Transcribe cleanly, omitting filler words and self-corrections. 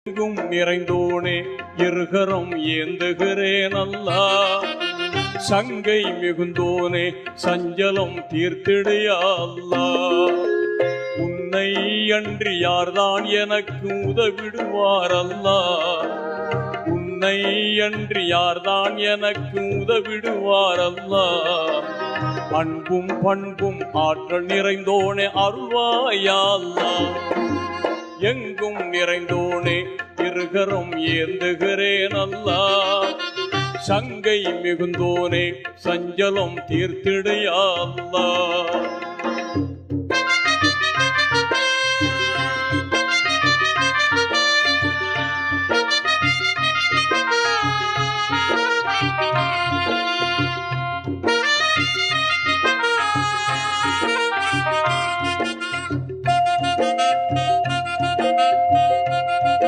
எங்கும் நிறைந்தோனே இருகரம் ஏந்துகிறேன் அல்லா. சங்கை மிகுந்தோனே சஞ்சலம் தீர்த்திடையா அல்லா. உன்னை அன்றி யார்தான் எனக்கு உதவிடுவார் அல்லா. உன்னை அன்றி யார்தான் எனக்கு உதவிடுவார் அல்லா. அன்பும் பண்பும் ஆற்றல் நிறைந்தோனே அருள்வாயா அல்லா. எங்கும் நிறைந்தோனே இருகரம் ஏந்துகிறேன் அல்லா. சங்கை மிகுந்தோனே சஞ்சலம் தீர்த்திடையா அல்லா.